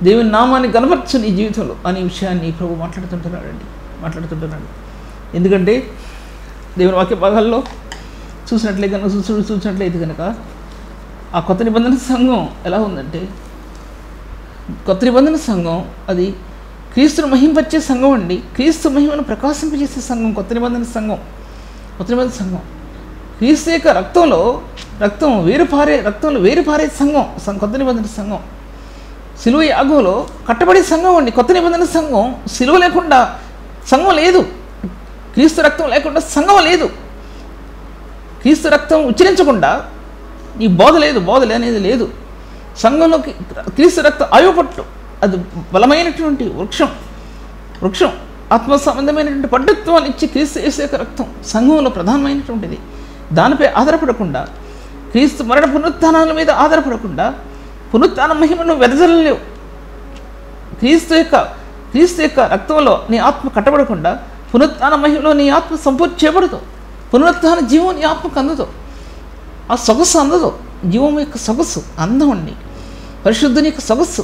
దేవుని నామాన్ని కనపరచు నీ జీవితంలో అనే విషయాన్ని ప్రభు మాట్లాడుతుంటున్నాడు. ఎందుకంటే దేవుని వాక్య భాగాల్లో చూసినట్లయితే కనుక ఆ కొత్త నిబంధన సంఘం ఎలా ఉందంటే, కొత్త నిబంధన సంఘం అది క్రీస్తును మహింపరిచే సంఘం అండి. క్రీస్తు మహిమను ప్రకాశింపజేసే సంఘం కొత్త నిబంధన సంఘం. క్రీస్తు యొక్క రక్తంలో వేరుపారే సంఘం కొత్త నిబంధన సంఘం. సిలువ యాగంలో కట్టబడే సంఘం అండి కొత్త నిబంధన సంఘం. సిలువ లేకుండా సంఘం లేదు. క్రీస్తు రక్తం లేకుండా సంఘం లేదు. క్రీస్తు రక్తం ఉచ్చరించకుండా నీ బోధ అనేది లేదు. సంఘంలోకి క్రీస్తు రక్తం ఆయుపట్టు, అది బలమైనటువంటి వృక్షం ఆత్మ సంబంధమైనటువంటి పడ్డత్వాన్ని ఇచ్చి క్రీస్తు యేసు రక్తం సంఘంలో ప్రధానమైనటువంటిది. దానిపై ఆధారపడకుండా, క్రీస్తు మరణ పునరుత్థానాల మీద ఆధారపడకుండా పునరుత్థాన మహిమను వెదజల్లలేవు. క్రీస్తు యొక్క రక్తంలో నీ ఆత్మ కట్టబడకుండా పునరుత్థాన మహిమలో నీ ఆత్మ సంపూర్తి చేయబడదు. పునరుత్థాన జీవం నీ ఆత్మకు అందదు. ఆ సొగసు అందదు. జీవం యొక్క సొగసు అందం అండి. పరిశుద్ధుని యొక్క సొగసు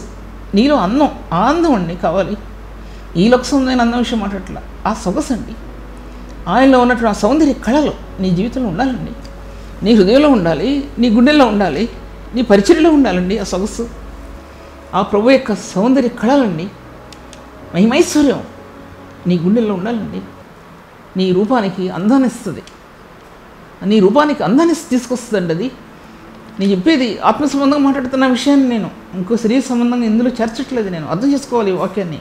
నీలో ఆనందం అండి కావాలి. ఈ లోకసందమైన అందం విషయం మాట్లాడట్లా, ఆ సొగసు అండి. ఆయనలో ఉన్నటువంటి ఆ సౌందర్య కళలు నీ జీవితంలో ఉండాలండి. నీ హృదయంలో ఉండాలి, నీ గుండెల్లో ఉండాలి, నీ పరిచర్యలో ఉండాలండి ఆ సొగసు. ఆ ప్రభు యొక్క సౌందర్య కళలండి, మహిమైశ్వర్యం నీ గుండెల్లో ఉండాలండి. నీ రూపానికి అందాన్ని ఇస్తుంది. నీ రూపానికి అందాన్ని తీసుకొస్తుందండి అది. నేను చెప్పేది ఆత్మ సంబంధంగా మాట్లాడుతున్న విషయాన్ని నేను ఇంకో శరీర సంబంధంగా ఇందులో చేర్చట్లేదు. నేను అర్థం చేసుకోవాలి ఈ వాక్యాన్ని.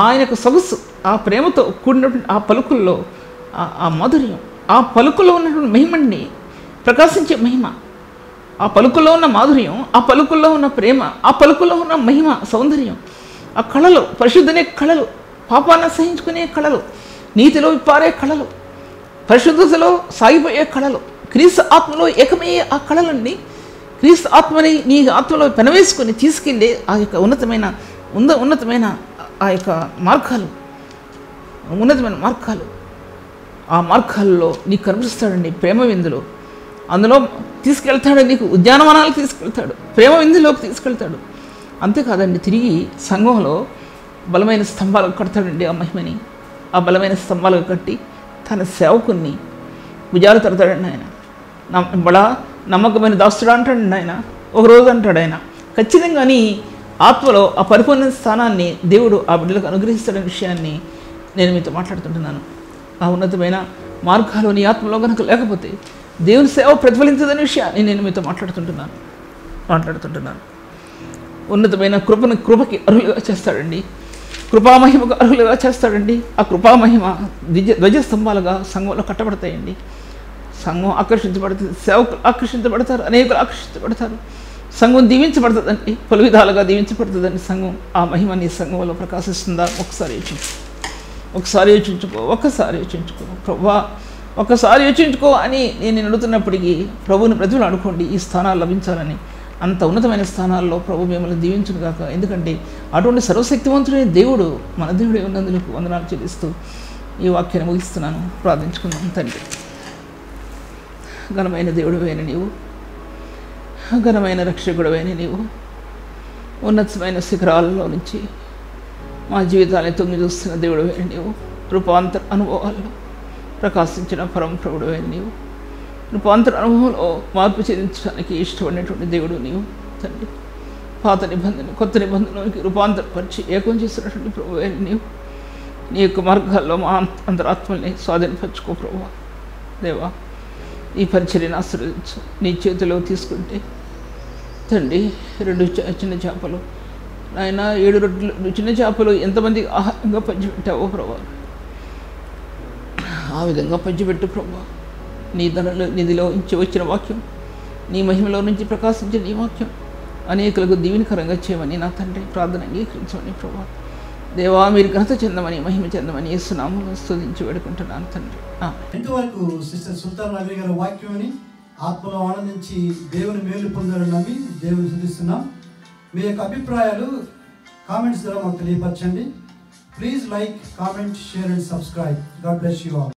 ఆయన యొక్క సొగసు, ఆ ప్రేమతో కూడినటువంటి ఆ పలుకుల్లో ఆ మాధుర్యం, ఆ పలుకుల్లో ఉన్నటువంటి మహిమని ప్రకాశించే మహిమ, ఆ పలుకుల్లో ఉన్న మాధుర్యం, ఆ పలుకుల్లో ఉన్న ప్రేమ, ఆ పలుకుల్లో ఉన్న మహిమ సౌందర్యం, ఆ కళలు, పరిశుద్ధనే కళలు, పాపాన్ని సహించుకునే కళలు, నీతిలో పారే కళలు, పరిశుద్ధతలో సాగిపోయే కళలు, క్రీస్తు ఆత్మలో ఏకమయ్యే ఆ కళలన్నీ, క్రీస్తు ఆత్మని నీ ఆత్మలో పెనవేసుకొని తీసుకెళ్ళి ఆ యొక్క ఉన్నతమైన ఆ యొక్క మార్గాలు, ఉన్నతమైన మార్గాలు, ఆ మార్గాల్లో నీకు కనిపిస్తాడండి. ప్రేమ విందులో అందులో తీసుకెళ్తాడు. నీకు ఉద్యానవనాలకు తీసుకెళ్తాడు, ప్రేమ విందులోకి తీసుకెళ్తాడు. అంతేకాదండి, తిరిగి సంఘంలో బలమైన స్తంభాలకు కడతాడండి ఆ మహిమని. ఆ బలమైన స్తంభాలకు కట్టి తన సేవకుని భుజాలు తడతాడండి ఆయన. బడా నమ్మకమైన దాస్తుడు అంటాడండి ఆయన. ఒకరోజు అంటాడు ఆయన, ఖచ్చితంగా నీ ఆత్మలో ఆ పరిపూర్ణ స్థానాన్ని దేవుడు ఆ బిడ్డలకు అనుగ్రహిస్తాడనే విషయాన్ని నేను మీతో మాట్లాడుతుంటున్నాను. ఆ ఉన్నతమైన మార్గాలు నీ ఆత్మలో కనుక లేకపోతే దేవుని సేవ ప్రతిఫలించదనే విషయాన్ని నేను మీతో మాట్లాడుతుంటున్నాను. ఉన్నతమైన కృపకి అర్హులుగా చేస్తాడండి. కృపామహిమకు అర్హులుగా చేస్తాడండి. ఆ కృపామహిమ ధ్వజస్తంభాలుగా సంఘంలో కట్టబడతాయండి. సంఘం ఆకర్షించబడుతుంది, సేవకులు ఆకర్షించబడతారు, అనేకులు ఆకర్షించబడతారు. సంఘం దీవించబడుతుందండి, పలు విధాలుగా దీవించబడుతుందండి సంఘం. ఆ మహిమ నీ సంఘంలో ప్రకాశిస్తుందా? ఒకసారి యోచించుకో ప్రభువా, ఒక్కసారి యోచించుకో అని నేను అడుగుతున్నప్పటికీ ప్రభువుని ప్రతిభలు అనుకోండి. ఈ స్థానాలు లభించాలని అంత ఉన్నతమైన స్థానాల్లో ప్రభు మిమ్మల్ని దీవించును గాక. ఎందుకంటే అటువంటి సర్వశక్తివంతుడైన దేవుడు మన దేవుడే ఉన్నందుకు వందనాలు చెల్లిస్తూ ఈ వాక్యాన్ని ముగిస్తున్నాను. ప్రార్థించుకుందాం. తండ్రి, ఘనమైన దేవుడివైన నీవు, ఘనమైన రక్షకుడివైన నీవు, ఉన్నతమైన శిఖరాలలో నుంచి మా జీవితాన్ని తొంగి చూస్తున్న దేవుడివైన నీవు, రూపాంతర అనుభవాల్లో ప్రకాశించిన పరమ ప్రభుడివైన నీవు, రూపాంతర అనుభవంలో మార్పు చెందించడానికి ఇష్టపడినటువంటి దేవుడు నీవు తండ్రి. పాత నిబంధన కొత్త నిబంధనలోకి రూపాంతరపరిచి ఏకం చేసినటువంటి ప్రభువైన నీవు, నీ యొక్క మార్గాల్లో మా అంతరాత్మల్ని స్వాధీనపరచుకో ప్రభువా. దేవా, ఈ పరిచర్యను ఆశీర్వదించు. నీ చేతిలో తీసుకుంటే తండ్రి 2 చిన్న చేపలు ఆయన 7 రొట్టెలు చిన్న చేపలు ఎంతమంది ఆహారంగా పంచిపెట్టావో ప్రభా, ఆ విధంగా పంచిపెట్టు ప్రభా. నీ నిధిలో నుంచి వచ్చిన వాక్యం, నీ మహిమలో నుంచి ప్రకాశించిన నీ వాక్యం అనేకులకు దీవెనకరంగా చేయమని నా తండ్రి ప్రార్థన అంగీకరించమని ప్రభా. దేవా, మీరు ఘనత చెందమని మహిమ చెందమని యేసునామములో స్తుతించి వేడుకుంటున్నాను తండ్రి. ఇంతవరకు సిస్టర్ సుల్తాన్ నవీన్ గారి వాక్యాన్ని ఆత్మలో ఆనందించి దేవుని మేలు పొందాలని నమ్మి దేవుని స్తుతిస్తున్నాం. మీ యొక్క అభిప్రాయాలు కామెంట్స్ ద్వారా మాకు తెలియపరచండి. Please like, comment, share and subscribe. God bless you all.